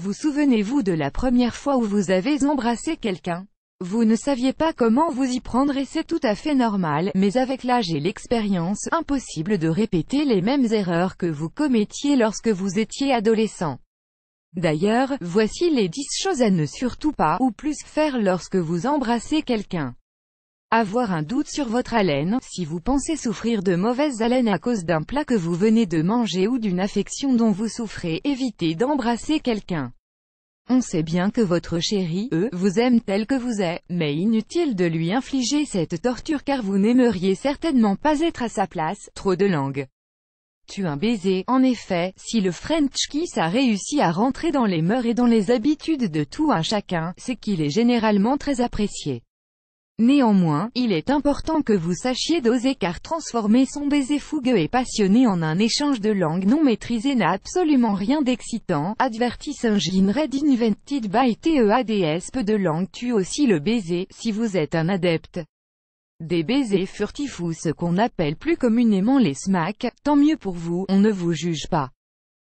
Vous souvenez-vous de la première fois où vous avez embrassé quelqu'un? Vous ne saviez pas comment vous y prendre et c'est tout à fait normal, mais avec l'âge et l'expérience, impossible de répéter les mêmes erreurs que vous commettiez lorsque vous étiez adolescent. D'ailleurs, voici les 10 choses à ne surtout pas, ou plus, faire lorsque vous embrassez quelqu'un. Avoir un doute sur votre haleine. Si vous pensez souffrir de mauvaise haleine à cause d'un plat que vous venez de manger ou d'une affection dont vous souffrez, évitez d'embrasser quelqu'un. On sait bien que votre chéri, vous aime tel que vous êtes, mais inutile de lui infliger cette torture car vous n'aimeriez certainement pas être à sa place. Trop de langue. Tue un baiser. En effet, si le French kiss a réussi à rentrer dans les mœurs et dans les habitudes de tout un chacun, c'est qu'il est généralement très apprécié. Néanmoins, il est important que vous sachiez doser car transformer son baiser fougueux et passionné en un échange de langue non maîtrisé n'a absolument rien d'excitant. Advertis Engine Red Invented by TEADS. Peu de langue tue aussi le baiser. Si vous êtes un adepte des baisers furtifs ou ce qu'on appelle plus communément les smacks, tant mieux pour vous, on ne vous juge pas.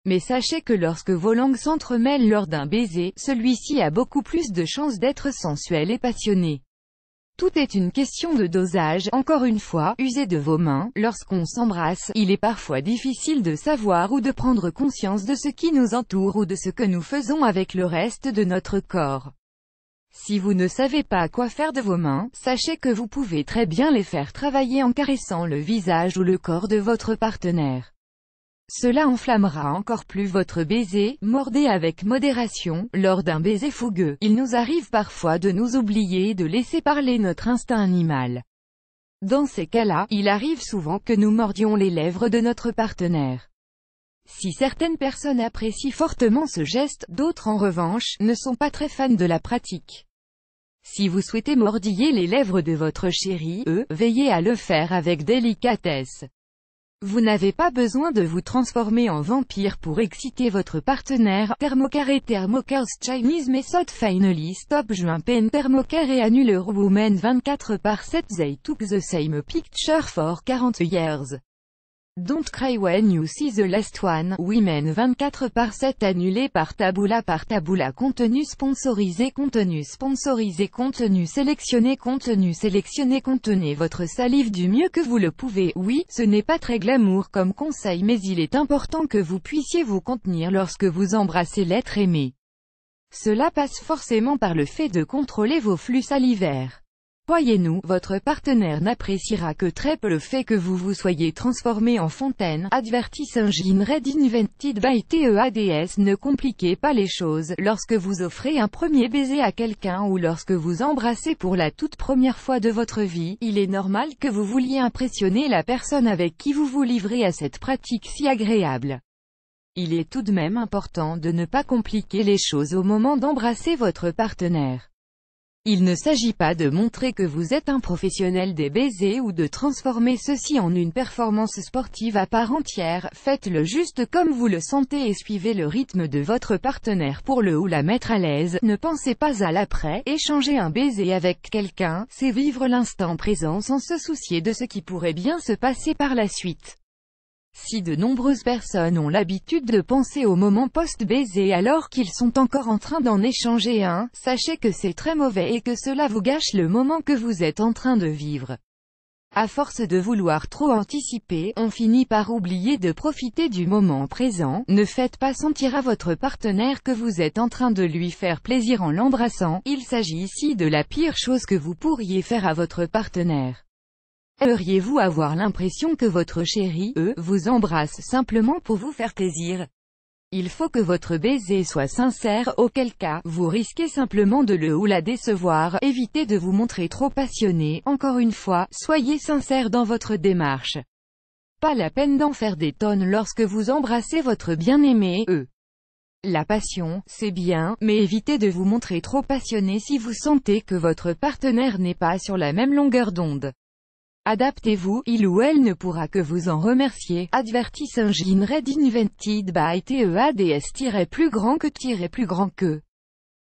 Mais sachez que lorsque vos langues s'entremêlent lors d'un baiser, celui-ci a beaucoup plus de chances d'être sensuel et passionné. Tout est une question de dosage. Encore une fois, usez de vos mains. Lorsqu'on s'embrasse, il est parfois difficile de savoir ou de prendre conscience de ce qui nous entoure ou de ce que nous faisons avec le reste de notre corps. Si vous ne savez pas quoi faire de vos mains, sachez que vous pouvez très bien les faire travailler en caressant le visage ou le corps de votre partenaire. Cela enflammera encore plus votre baiser. Mordez avec modération. Lors d'un baiser fougueux, il nous arrive parfois de nous oublier et de laisser parler notre instinct animal. Dans ces cas-là, il arrive souvent que nous mordions les lèvres de notre partenaire. Si certaines personnes apprécient fortement ce geste, d'autres en revanche, ne sont pas très fans de la pratique. Si vous souhaitez mordiller les lèvres de votre chéri, veillez à le faire avec délicatesse. Vous n'avez pas besoin de vous transformer en vampire pour exciter votre partenaire. Thermocare et Thermocare's Chinese Method finally stop juin pen Thermocare et annule women 24/7 they took the same picture for 40 years. Don't cry when you see the last one. Women 24/7 annulé par Taboola. Contenu sponsorisé. Contenu sélectionné. Contenu sélectionné. Contenez votre salive du mieux que vous le pouvez. Oui, ce n'est pas très glamour comme conseil mais il est important que vous puissiez vous contenir lorsque vous embrassez l'être aimé. Cela passe forcément par le fait de contrôler vos flux salivaires. Croyez-nous, votre partenaire n'appréciera que très peu le fait que vous vous soyez transformé en fontaine. Advertis Engine Red Invented by TEADS. Ne compliquez pas les choses. Lorsque vous offrez un premier baiser à quelqu'un ou lorsque vous embrassez pour la toute première fois de votre vie, il est normal que vous vouliez impressionner la personne avec qui vous vous livrez à cette pratique si agréable. Il est tout de même important de ne pas compliquer les choses au moment d'embrasser votre partenaire. Il ne s'agit pas de montrer que vous êtes un professionnel des baisers ou de transformer ceci en une performance sportive à part entière. Faites-le juste comme vous le sentez et suivez le rythme de votre partenaire pour le ou la mettre à l'aise. Ne pensez pas à l'après. Échanger un baiser avec quelqu'un, c'est vivre l'instant présent sans se soucier de ce qui pourrait bien se passer par la suite. Si de nombreuses personnes ont l'habitude de penser au moment post-baiser alors qu'ils sont encore en train d'en échanger un, sachez que c'est très mauvais et que cela vous gâche le moment que vous êtes en train de vivre. À force de vouloir trop anticiper, on finit par oublier de profiter du moment présent. Ne faites pas sentir à votre partenaire que vous êtes en train de lui faire plaisir en l'embrassant. Il s'agit ici de la pire chose que vous pourriez faire à votre partenaire. Aimeriez-vous avoir l'impression que votre chéri, vous embrasse simplement pour vous faire plaisir? Il faut que votre baiser soit sincère, auquel cas, vous risquez simplement de le ou la décevoir. Évitez de vous montrer trop passionné. Encore une fois, soyez sincère dans votre démarche. Pas la peine d'en faire des tonnes lorsque vous embrassez votre bien-aimé, La passion, c'est bien, mais évitez de vous montrer trop passionné si vous sentez que votre partenaire n'est pas sur la même longueur d'onde. Adaptez-vous, il ou elle ne pourra que vous en remercier. Advertis Engine Red Invented by TEADS. Plus grand que.